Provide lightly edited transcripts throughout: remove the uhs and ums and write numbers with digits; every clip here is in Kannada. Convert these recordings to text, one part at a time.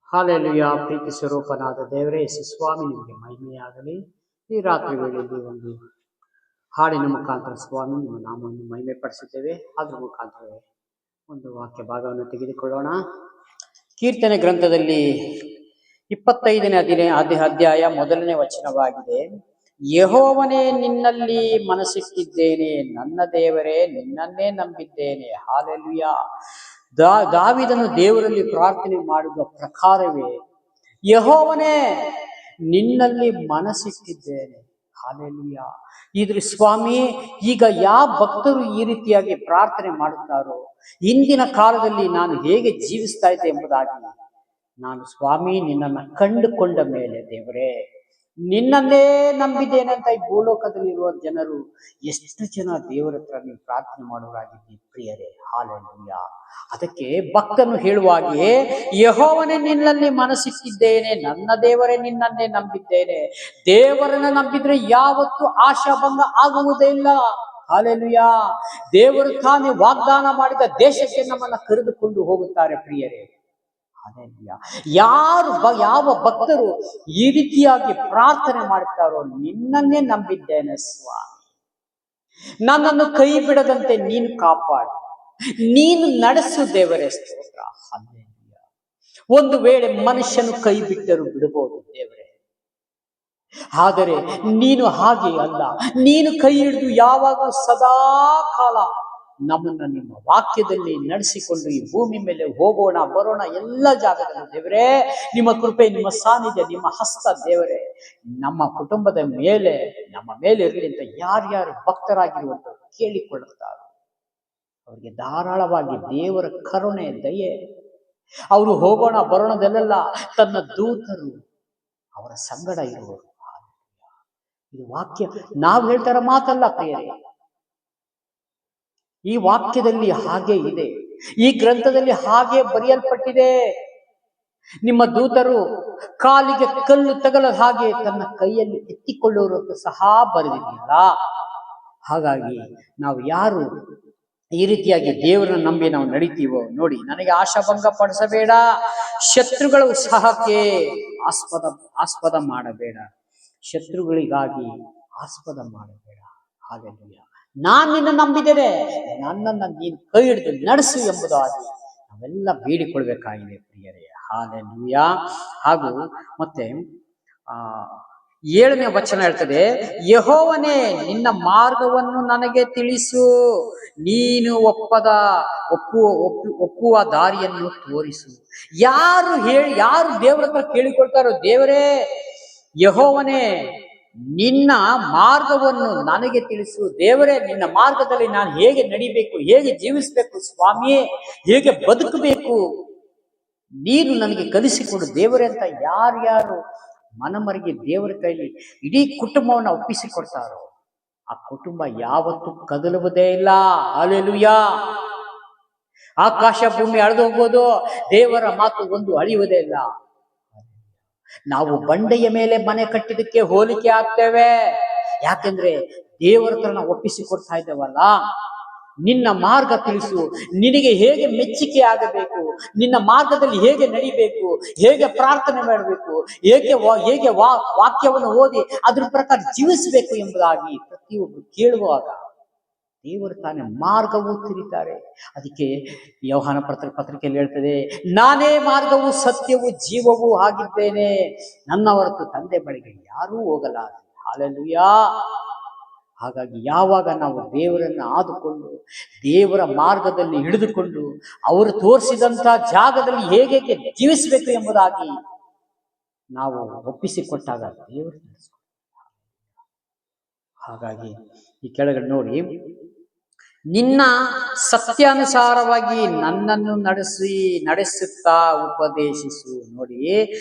ಹಾಲೆಲೂಯ. ಪ್ರೀತಿ ಸ್ವರೂಪನಾದ ದೇವರೇ ಯೇಸು ಸ್ವಾಮಿ, ನಿಮಗೆ ಮಹಿಮೆಯಾಗಲಿ. ಈ ರಾತ್ರಿ ವೇಳೆಯಲ್ಲಿ ಒಂದು ಹಾಡಿನ ಮುಖಾಂತರ ಸ್ವಾಮಿ ನಿಮ್ಮ ನಾಮವನ್ನು ಮಹಿಮೆ ಪಡಿಸುತ್ತೇವೆ. ಅದ್ರ ಮುಖಾಂತರ ಒಂದು ವಾಕ್ಯ ಭಾಗವನ್ನು ತೆಗೆದುಕೊಳ್ಳೋಣ. ಕೀರ್ತನೆ ಗ್ರಂಥದಲ್ಲಿ 25ನೇ ಅಧ್ಯಾಯ 1ನೇ ವಚನವಾಗಿದೆ. ಯೆಹೋವನೇ, ನಿನ್ನಲ್ಲಿ ಮನಸ್ಸಿಟ್ಟಿದ್ದೇನೆ, ನನ್ನ ದೇವರೇ ನಿನ್ನನ್ನೇ ನಂಬಿದ್ದೇನೆ. ಹಾಲೆಲೂಯ. ದಾವೀದನು ದೇವರಲ್ಲಿ ಪ್ರಾರ್ಥನೆ ಮಾಡಿದ ಪ್ರಕಾರವೇ, ಯೆಹೋವನೇ ನಿನ್ನಲ್ಲಿ ಮನಸ್ಸಿಟ್ಟಿದ್ದೇನೆ. ಹಾಲೆಲೂಯ. ಇದ್ರ ಸ್ವಾಮಿ, ಈಗ ಯಾವ ಭಕ್ತರು ಈ ರೀತಿಯಾಗಿ ಪ್ರಾರ್ಥನೆ ಮಾಡುತ್ತಾರೋ, ಇಂದಿನ ಕಾಲದಲ್ಲಿ ನಾನು ಹೇಗೆ ಜೀವಿಸ್ತಾ ಇದ್ದೆ ಎಂಬುದಾಗಿ ನಾನು ಸ್ವಾಮಿ ನಿನ್ನನ್ನು ಕಂಡುಕೊಂಡ ಮೇಲೆ ದೇವರೇ ನಿನ್ನನ್ನೇ ನಂಬಿದ್ದೇನೆ ಅಂತ ಈ ಭೂಲೋಕದಲ್ಲಿರುವ ಜನರು ಎಷ್ಟು ಜನ ದೇವರ ಹತ್ರ ನೀವು ಪ್ರಾರ್ಥನೆ ಮಾಡುವರಾಗಿದ್ದೀವಿ ಪ್ರಿಯರೇ. ಹಾಲೆಲೂಯ. ಅದಕ್ಕೆ ಭಕ್ತನು ಹೇಳುವಾಗೆ, ಯೆಹೋವನೇ ನಿನ್ನಲ್ಲಿ ಮನಸ್ಸಿಟ್ಟಿದ್ದೇನೆ, ನನ್ನ ದೇವರೇ ನಿನ್ನನ್ನೇ ನಂಬಿದ್ದೇನೆ. ದೇವರನ್ನ ನಂಬಿದ್ರೆ ಯಾವತ್ತೂ ಆಶಾಭಂಗ ಆಗುವುದೇ ಇಲ್ಲ. ಹಾಲೆಲೂಯ. ದೇವರು ತಾನೇ ವಾಗ್ದಾನ ಮಾಡಿದ ದೇಶಕ್ಕೆ ನಮ್ಮನ್ನ ಕರೆದುಕೊಂಡು ಹೋಗುತ್ತಾರೆ ಪ್ರಿಯರೇ. ಯಾವ ಭಕ್ತರು ಈ ರೀತಿಯಾಗಿ ಪ್ರಾರ್ಥನೆ ಮಾಡುತ್ತಾರೋ, ನಿನ್ನನ್ನೇ ನಂಬಿದ್ದೇನೆ ಸ್ವಾಮಿ, ನನ್ನನ್ನು ಕೈ ಬಿಡದಂತೆ ನೀನು ಕಾಪಾಡು, ನೀನು ನಡೆಸು ದೇವರೇ. ಸ್ತೋತ್ರ. ಹಲ್ಲೆಲೂಯ. ಒಂದು ವೇಳೆ ಮನುಷ್ಯನು ಕೈ ಬಿಟ್ಟರು ಬಿಡಬಹುದು ದೇವರೇ, ಆದರೆ ನೀನು ಹಾಗೆ ಅಲ್ಲ. ನೀನು ಕೈ ಹಿಡಿದು ಯಾವಾಗ ಸದಾ ಕಾಲ ನಮ್ಮನ್ನ ನಿಮ್ಮ ವಾಕ್ಯದಲ್ಲಿ ನಡೆಸಿಕೊಂಡು ಈ ಭೂಮಿ ಮೇಲೆ ಹೋಗೋಣ ಬರೋಣ ಎಲ್ಲ ಜಾಗದಲ್ಲಿ ದೇವರೇ ನಿಮ್ಮ ಕೃಪೆ, ನಿಮ್ಮ ಸಾನ್ನಿಧ್ಯ, ನಿಮ್ಮ ಹಸ್ತ ದೇವರೇ ನಮ್ಮ ಕುಟುಂಬದ ಮೇಲೆ ನಮ್ಮ ಮೇಲೆ ಇರಲಿ ಅಂತ ಯಾರ್ಯಾರು ಭಕ್ತರಾಗಿರುವಂತವ್ರು ಕೇಳಿಕೊಳ್ಳುತ್ತಾರೆ, ಅವರಿಗೆ ಧಾರಾಳವಾಗಿ ದೇವರ ಕರುಣೆ ದಯೆ, ಅವರು ಹೋಗೋಣ ಬರೋಣದಲ್ಲೆಲ್ಲ ತನ್ನ ದೂತರು ಅವರ ಸಂಗಡ ಇರುವರು. ಇದು ವಾಕ್ಯ ನಾವು ಹೇಳ್ತಾರ ಮಾತಲ್ಲ ಪ್ರಿಯರೇ, ಈ ವಾಕ್ಯದಲ್ಲಿ ಹಾಗೆ ಇದೆ, ಈ ಗ್ರಂಥದಲ್ಲಿ ಹಾಗೆ ಬರೆಯಲ್ಪಟ್ಟಿದೆ. ನಿಮ್ಮ ದೂತರು ಕಾಲಿಗೆ ಕಲ್ಲು ತಗಲದ ಹಾಗೆ ತನ್ನ ಕೈಯಲ್ಲಿ ಎತ್ತಿಕೊಳ್ಳುವರು ಸಹ ಬರೆದಿದೆಯಲ್ಲ. ಹಾಗಾಗಿ ನಾವು ಯಾರು ಈ ರೀತಿಯಾಗಿ ದೇವರನ್ನ ನಂಬಿ ನಾವು ನಡೀತೀವೋ ನೋಡಿ, ನನಗೆ ಆಶಾಭಂಗ ಪಡಿಸಬೇಡ, ಶತ್ರುಗಳ ಉತ್ಸಾಹಕ್ಕೆ ಆಸ್ಪದ ಮಾಡಬೇಡ, ಶತ್ರುಗಳಿಗಾಗಿ ಆಸ್ಪದ ಮಾಡಬೇಡ. ಹಾಲೆಲೂಯ. ನಾನು ನಿನ್ನ ನಂಬಿದ್ದೇನೆ, ನನ್ನನ್ನು ನೀನು ಕೈ ಹಿಡಿದು ನಡೆಸು ಎಂಬುದಾಗಿ ನಾವೆಲ್ಲ ಬೇಡಿಕೊಳ್ಬೇಕಾಗಿದೆ ಪ್ರಿಯರೇ. ಹಾಲೆಲೂಯ. ಹಾಗೂ ಮತ್ತೆ 7ನೇ ವಚನ ಹೇಳ್ತದೆ, ಯೆಹೋವನೇ ನಿನ್ನ ಮಾರ್ಗವನ್ನು ನನಗೆ ತಿಳಿಸು, ನೀನು ಒಪ್ಪುವ ದಾರಿಯನ್ನು ತೋರಿಸು. ಯಾರು ದೇವರ ಹತ್ರ ಕೇಳಿಕೊಳ್ತಾರೋ, ದೇವರೇ ಯೆಹೋವನೇ ನಿನ್ನ ಮಾರ್ಗವನ್ನು ನನಗೆ ತಿಳಿಸು, ದೇವರೇ ನಿನ್ನ ಮಾರ್ಗದಲ್ಲಿ ನಾನು ಹೇಗೆ ನಡಿಬೇಕು, ಹೇಗೆ ಜೀವಿಸಬೇಕು ಸ್ವಾಮಿಯೇ, ಹೇಗೆ ಬದುಕಬೇಕು ನೀನು ನನಗೆ ಕಲಿಸಿಕೊಡು ದೇವರೇ ಅಂತ ಯಾರ್ಯಾರು ಮನಮರಿಗೆ ದೇವರ ಕೈಲಿ ಇಡೀ ಕುಟುಂಬವನ್ನು ಒಪ್ಪಿಸಿಕೊಡ್ತಾರೋ ಆ ಕುಟುಂಬ ಯಾವತ್ತೂ ಕದಲುವುದೇ ಇಲ್ಲ. ಹಲ್ಲೆಲೂಯ. ಆಕಾಶ ಭೂಮಿ ಅಳೆದು ಹೋಗ್ಬೋದು, ದೇವರ ಮಾತು ಒಂದು ಅಳಿಯುವುದೇ ಇಲ್ಲ. ನಾವು ಬಂಡೆಯ ಮೇಲೆ ಮನೆ ಕಟ್ಟಿದಕ್ಕೆ ಹೋಲಿಕೆ ಆಗ್ತೇವೆ, ಯಾಕೆಂದ್ರೆ ದೇವರ ಹತ್ರ ನಾವು ಒಪ್ಪಿಸಿಕೊಡ್ತಾ ಇದ್ದೇವಲ್ಲ. ನಿನ್ನ ಮಾರ್ಗ ತಿಳಿಸು, ನಿನಗೆ ಹೇಗೆ ಮೆಚ್ಚುಗೆ ಆಗಬೇಕು, ನಿನ್ನ ಮಾರ್ಗದಲ್ಲಿ ಹೇಗೆ ನಡಿಬೇಕು, ಹೇಗೆ ಪ್ರಾರ್ಥನೆ ಮಾಡಬೇಕು, ಹೇಗೆ ವಾಕ್ಯವನ್ನು ಓದಿ ಅದ್ರ ಪ್ರಕಾರ ಜೀವಿಸಬೇಕು ಎಂಬುದಾಗಿ ಪ್ರತಿಯೊಬ್ಬರು ಕೇಳುವಾಗ ದೇವರು ತಾನೇ ಮಾರ್ಗವೂ ತಿರುತ್ತಾರೆ. ಅದಕ್ಕೆ ಯೋಹಾನ ಪತ್ರಿಕೆಯಲ್ಲಿ ಹೇಳ್ತದೆ, ನಾನೇ ಮಾರ್ಗವು ಸತ್ಯವೂ ಜೀವವೂ ಆಗಿದ್ದೇನೆ, ನನ್ನ ಹೊರತು ತಂದೆ ಬಳಿಗೆ ಯಾರೂ ಹೋಗಲ್ಲ. ಹಾಲೆಲೂಯ. ಹಾಗಾಗಿ ಯಾವಾಗ ನಾವು ದೇವರನ್ನು ಆದುಕೊಂಡು ದೇವರ ಮಾರ್ಗದಲ್ಲಿ ಹಿಡಿದುಕೊಂಡು ಅವರು ತೋರಿಸಿದಂತ ಜಾಗದಲ್ಲಿ ಹೇಗೆ ಜೀವಿಸಬೇಕು ಎಂಬುದಾಗಿ ನಾವು ಒಪ್ಪಿಸಿಕೊಟ್ಟಾಗ ದೇವರು ಹಾಗಾಗಿ ಈ ಕೆಳಗಡೆ ನೋಡಿ, ನಿನ್ನ ಸತ್ಯಾನುಸಾರವಾಗಿ ನನ್ನನ್ನು ನಡೆಸುತ್ತಾ ಉಪದೇಶಿಸು. ನೋಡಿ,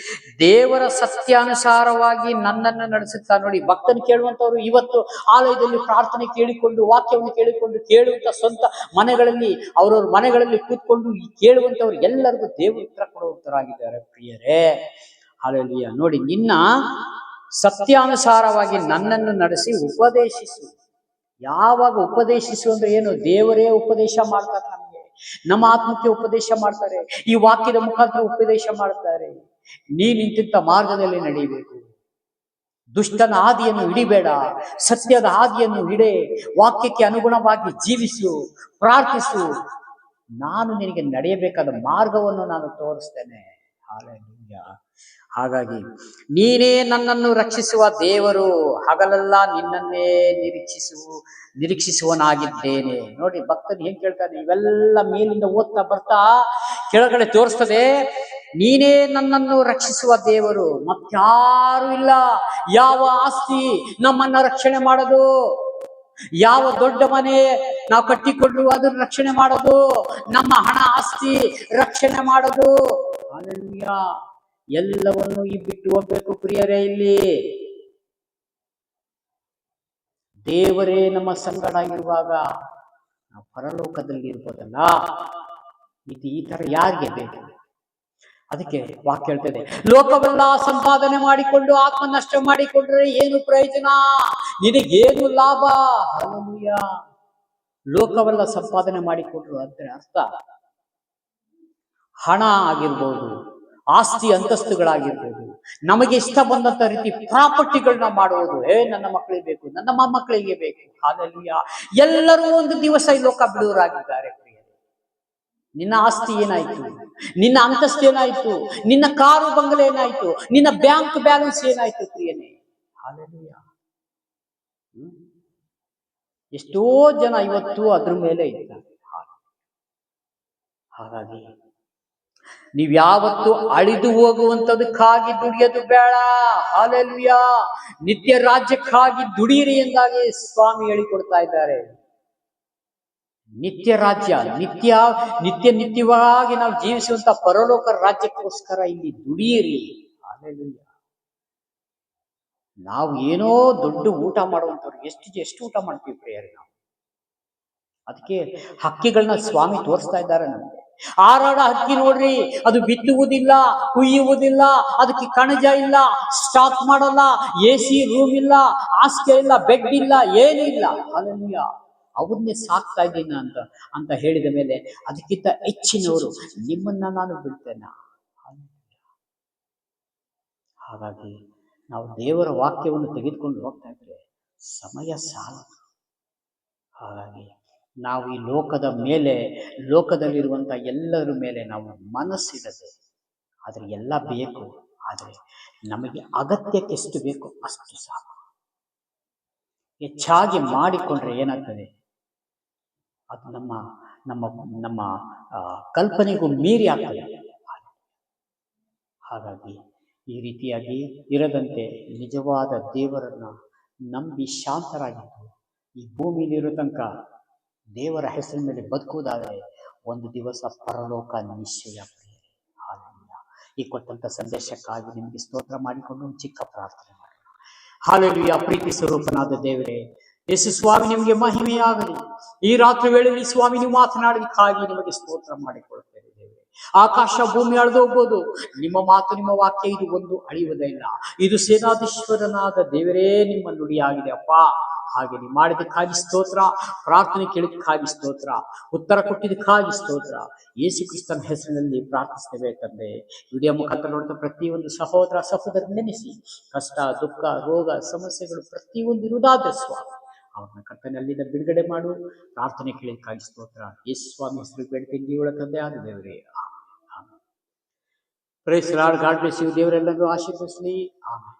ದೇವರ ಸತ್ಯಾನುಸಾರವಾಗಿ ನನ್ನನ್ನು ನಡೆಸುತ್ತಾ. ನೋಡಿ, ಭಕ್ತನು ಕೇಳುವಂತವ್ರು ಇವತ್ತು ಆಲಯದಲ್ಲಿ ಪ್ರಾರ್ಥನೆ ಕೇಳಿಕೊಂಡು ವಾಕ್ಯವನ್ನು ಕೇಳುವಂತ ಸ್ವಂತ ಮನೆಗಳಲ್ಲಿ ಅವರವ್ರ ಮನೆಗಳಲ್ಲಿ ಕೂತ್ಕೊಂಡು ಕೇಳುವಂತವ್ರು ಎಲ್ಲರಿಗೂ ದೇವರು ಉತ್ತರ ಕೊಡುವಂತರಾಗಿದ್ದಾರೆ ಪ್ರಿಯರೇ. ಹಲ್ಲೆಲೂಯಾ. ನೋಡಿ, ನಿನ್ನ ಸತ್ಯಾನುಸಾರವಾಗಿ ನನ್ನನ್ನು ನಡೆಸಿ ಉಪದೇಶಿಸು. ಯಾವಾಗ ಉಪದೇಶಿಸು ಅಂದ್ರೆ ಏನು? ದೇವರೇ ಉಪದೇಶ ಮಾಡ್ತಾರೆ ನಮಗೆ, ನಮ್ಮ ಆತ್ಮಕ್ಕೆ ಉಪದೇಶ ಮಾಡ್ತಾರೆ, ಈ ವಾಕ್ಯದ ಮುಖಾಂತರ ಉಪದೇಶ ಮಾಡ್ತಾರೆ. ನೀನ್ ಇಂತಿಂತ ಮಾರ್ಗದಲ್ಲಿ ನಡೆಯಬೇಕು. ದುಷ್ಟನ ಹಾದಿಯನ್ನು ಹಿಡಿಬೇಡ, ಸತ್ಯದ ಹಾದಿಯನ್ನು ಹಿಡೆ, ವಾಕ್ಯಕ್ಕೆ ಅನುಗುಣವಾಗಿ ಜೀವಿಸು, ಪ್ರಾರ್ಥಿಸು. ನಾನು ನಿನಗೆ ನಡೆಯಬೇಕಾದ ಮಾರ್ಗವನ್ನು ನಾನು ತೋರಿಸ್ತೇನೆ. ಹಲ್ಲೆಲೂಯಾ. ಹಾಗಾಗಿ ನೀನೇ ನನ್ನನ್ನು ರಕ್ಷಿಸುವ ದೇವರು, ಹಗಲೆಲ್ಲ ನಿನ್ನನ್ನೇ ನಿರೀಕ್ಷಿಸುವನಾಗಿದ್ದೇನೆ. ನೋಡಿ ಭಕ್ತನು ಏನ್ ಕೇಳ್ತಾನೆ, ಇವೆಲ್ಲ ಮೇಲಿಂದ ಓದ್ತಾ ಬರ್ತಾ ಕೆಳಗಡೆ ತೋರಿಸ್ತದೆ, ನೀನೇ ನನ್ನನ್ನು ರಕ್ಷಿಸುವ ದೇವರು, ಮತ್ತಾರು ಇಲ್ಲ. ಯಾವ ಆಸ್ತಿ ನಮ್ಮನ್ನ ರಕ್ಷಣೆ ಮಾಡೋದು, ಯಾವ ದೊಡ್ಡ ಮನೆ ನಾವು ಕಟ್ಟಿಕೊಂಡು ಅದನ್ನು ರಕ್ಷಣೆ ಮಾಡೋದು, ನಮ್ಮ ಹಣ ಆಸ್ತಿ ರಕ್ಷಣೆ ಮಾಡೋದು. ಹಲ್ಲೆಲೂಯಾ. ಎಲ್ಲವನ್ನು ಈ ಬಿಟ್ಟು ಹೋಗ್ಬೇಕು ಪ್ರಿಯರೇ. ಇಲ್ಲಿ ದೇವರೇ ನಮ್ಮ ಸಂಗಡ ಇರುವಾಗ ನಾವು ಪರಲೋಕದಲ್ಲಿ ಇರ್ಬೋದಲ್ಲ. ಇದು ಈ ತರ ಯಾರಿಗೆ ಬೇಕು? ಅದಕ್ಕೆ ವಾಕ್ಯ ಹೇಳ್ತದೆ, ಲೋಕವೆಲ್ಲ ಸಂಪಾದನೆ ಮಾಡಿಕೊಂಡು ಆತ್ಮ ನಷ್ಟ ಮಾಡಿಕೊಂಡ್ರೆ ಏನು ಪ್ರಯೋಜನ, ನಿನಗೇನು ಲಾಭ? ಹಲ್ಲೆಲೂಯಾ. ಲೋಕವೆಲ್ಲ ಸಂಪಾದನೆ ಮಾಡಿಕೊಂಡ್ರು ಅಂದ್ರೆ ಅರ್ಥ ಹಣ ಆಗಿರ್ಬೋದು, ಆಸ್ತಿ ಅಂತಸ್ತುಗಳಾಗಿರ್ಬೋದು, ನಮಗೆ ಇಷ್ಟ ಬಂದಂತ ರೀತಿ ಪ್ರಾಪರ್ಟಿಗಳನ್ನ ಮಾಡುವುದು. ನನ್ನ ಮಕ್ಕಳಿಗೆ ಬೇಕು, ನನ್ನ ಮೊಮ್ಮಕ್ಕಳಿಗೆ ಬೇಕು. ಹಲ್ಲೆಲೂಯಾ. ಎಲ್ಲರೂ ಒಂದು ದಿವಸ ಈ ಲೋಕ ಬಿಡುವರಾಗಿದ್ದಾರೆ. ನಿನ್ನ ಆಸ್ತಿ ಏನಾಯ್ತು? ನಿನ್ನ ಅಂತಸ್ತು ಏನಾಯ್ತು? ನಿನ್ನ ಕಾರು ಬಂಗಲೆ ಏನಾಯ್ತು? ನಿನ್ನ ಬ್ಯಾಂಕ್ ಬ್ಯಾಲೆನ್ಸ್ ಏನಾಯ್ತು ಪ್ರಿಯನೇ? ಹಲ್ಲೆಲೂಯಾ. ಎಷ್ಟೋ ಜನ ಇವತ್ತು ಅದ್ರ ಮೇಲೆ ಇದ್ದಾರೆ. ಹಾಗಾಗಿ ನೀವ್ಯಾವತ್ತು ಅಳಿದು ಹೋಗುವಂತದಕ್ಕಾಗಿ ದುಡಿಯೋದು ಬೇಡ. ಹಲ್ಲೆಲೂಯಾ. ನಿತ್ಯ ರಾಜ್ಯಕ್ಕಾಗಿ ದುಡಿಯಿರಿ ಎಂದಾಗಿ ಸ್ವಾಮಿ ಹೇಳಿಕೊಡ್ತಾ ಇದ್ದಾರೆ. ನಿತ್ಯ ರಾಜ್ಯ, ನಿತ್ಯವಾಗಿ ನಾವು ಜೀವಿಸುವಂತ ಪರಲೋಕ ರಾಜ್ಯಕ್ಕೋಸ್ಕರ ಇಲ್ಲಿ ದುಡಿಯಿರಿ. ಹಲ್ಲೆಲೂಯಾ. ನಾವು ಏನೋ ದೊಡ್ಡ ಊಟ ಮಾಡುವಂತವ್ರು ಎಷ್ಟು ಊಟ ಮಾಡ್ತೀವಿ ಪ್ರಿಯರೇ ನಾವು. ಅದಕ್ಕೆ ಹಕ್ಕಿಗಳನ್ನ ಸ್ವಾಮಿ ತೋರಿಸ್ತಾ ಇದ್ದಾರೆ ನಮಗೆ. ಹಾರಾಡ ಹಕ್ಕಿ ನೋಡ್ರಿ, ಅದು ಬಿತ್ತುವುದಿಲ್ಲ, ಕುಯ್ಯುವುದಿಲ್ಲ, ಅದಕ್ಕೆ ಕಣಜ ಇಲ್ಲ, ಸ್ಟಾಕ್ ಮಾಡಲ್ಲ, AC ರೂಮ್ ಇಲ್ಲ, ಹಾಸಿಗೆ ಇಲ್ಲ, ಬೆಡ್ ಇಲ್ಲ, ಏನೂ ಇಲ್ಲ. ಹಲ್ಲೆಲೂಯಾ. ಅವನ್ನೇ ಸಾಕ್ತಾ ಇದ್ದೀನಿ ಅಂತ ಹೇಳಿದ ಮೇಲೆ ಅದಕ್ಕಿಂತ ಹೆಚ್ಚಿನವರು ನಿಮ್ಮನ್ನ ನಾನು ಬಿಡ್ತೇನೆ. ಹಾಗಾಗಿ ನಾವು ದೇವರ ವಾಕ್ಯವನ್ನು ತೆಗೆದುಕೊಂಡು ಹೋಗ್ತಾ ಇದ್ರೆ ಸಮಯ ಸಾಲ. ಹಾಗಾಗಿ ನಾವು ಈ ಲೋಕದಲ್ಲಿರುವಂತ ಎಲ್ಲರ ಮೇಲೆ ನಾವು ಮನಸ್ಸಿಡದೆ, ಆದ್ರೆ ಎಲ್ಲ ಬೇಕು, ಆದರೆ ನಮಗೆ ಅಗತ್ಯಕ್ಕೆ ಎಷ್ಟು ಬೇಕು ಅಷ್ಟು ಸಾಕು. ಹೆಚ್ಚಾಗಿ ಮಾಡಿಕೊಂಡ್ರೆ ಏನಾಗ್ತದೆ, ಅದು ನಮ್ಮ ಕಲ್ಪನೆಗೂ ಮೀರಿ ಆಗ್ತದೆ. ಹಾಗಾಗಿ ಈ ರೀತಿಯಾಗಿ ಇರದಂತೆ ನಿಜವಾದ ದೇವರನ್ನ ನಂಬಿ ಶಾಂತರಾಗಿದ್ದು ಈ ಭೂಮಿಯಲ್ಲಿರೋ ತನಕ ದೇವರ ಹೆಸರಿನ ಮೇಲೆ ಬದುಕುವುದಾದರೆ ಒಂದು ದಿವಸ ಪರಲೋಕ ನಿಶ್ಚಯ. ಹಲ್ಲೆಲೂಯಾ. ಈ ಕೊಟ್ಟಂತ ಸಂದೇಶಕ್ಕಾಗಿ ನಿಮಗೆ ಸ್ತೋತ್ರ ಮಾಡಿಕೊಂಡು ಚಿಕ್ಕ ಪ್ರಾರ್ಥನೆ ಮಾಡೋಣ. ಹಲ್ಲೆಲೂಯಾ. ಪ್ರೀತಿ ಸ್ವರೂಪನಾದ ದೇವರೇ, ಯೇಸು ಸ್ವಾಮಿ ನಿಮಗೆ ಮಹಿಮೆಯಾಗಲಿ. ಈ ರಾತ್ರಿ ವೇಳೆಯಲ್ಲಿ ಸ್ವಾಮಿ ನೀವು ಮಾತನಾಡಲಿಕ್ಕಾಗಿ ನಿಮಗೆ ಸ್ತೋತ್ರ ಮಾಡಿಕೊಳ್ಳುತ್ತೇವೆ ದೇವರೇ. ಆಕಾಶ ಭೂಮಿ ಅಳೆದು ಹೋಗ್ಬೋದು, ನಿಮ್ಮ ಮಾತು, ನಿಮ್ಮ ವಾಕ್ಯ ಇದು ಒಂದು ಅಳಿಯುವುದೇ ಇಲ್ಲ. ಇದು ಸೇನಾಧೀಶ್ವರನಾದ ದೇವರೇ ನಿಮ್ಮ ನುಡಿಯಾಗಿದೆ ಅಪ್ಪ. ಹಾಗೆ ನೀವು ಮಾಡಿದಕ್ಕಾಗಿ ಸ್ತೋತ್ರ, ಪ್ರಾರ್ಥನೆ ಕೇಳಿದಕ್ಕಾಗಿ ಸ್ತೋತ್ರ, ಉತ್ತರ ಕೊಟ್ಟಿದ್ದಕ್ಕಾಗಿ ಸ್ತೋತ್ರ. ಯೇಸು ಕ್ರಿಸ್ತನ ಹೆಸರಿನಲ್ಲಿ ಪ್ರಾರ್ಥಿಸ್ತೇವೆ ತಂದೆ. ವಿಡಿಯೋ ಮುಖಾಂತರ ನೋಡಿದ ಪ್ರತಿಯೊಂದು ಸಹೋದರ ಸಹೋದರ ನೆನೆಸಿ, ಕಷ್ಟ, ದುಃಖ, ರೋಗ, ಸಮಸ್ಯೆಗಳು ಪ್ರತಿಯೊಂದು ಇರುವುದಾದ ಸ್ವಾಮಿ ಅವ್ರನ್ನ ಕರ್ತನಲ್ಲಿಂದ ಬಿಡುಗಡೆ ಮಾಡು. ಪ್ರಾರ್ಥನೆ ಕೇಳಿದಕ್ಕಾಗಿ ಸ್ತೋತ್ರ. ಯೇಸು ಸ್ವಾಮಿ ಹೆಸರು ಬೇಡ್ತೀನಿ ಜೀವಳ ತಂದೆ ಆದ ದೇವರೇ. Praise Lord. God bless you. ದೇವರೆಲ್ಲರೂ ಆಶೀರ್ವದಿಸಲಿ. ಆಮೆನ್.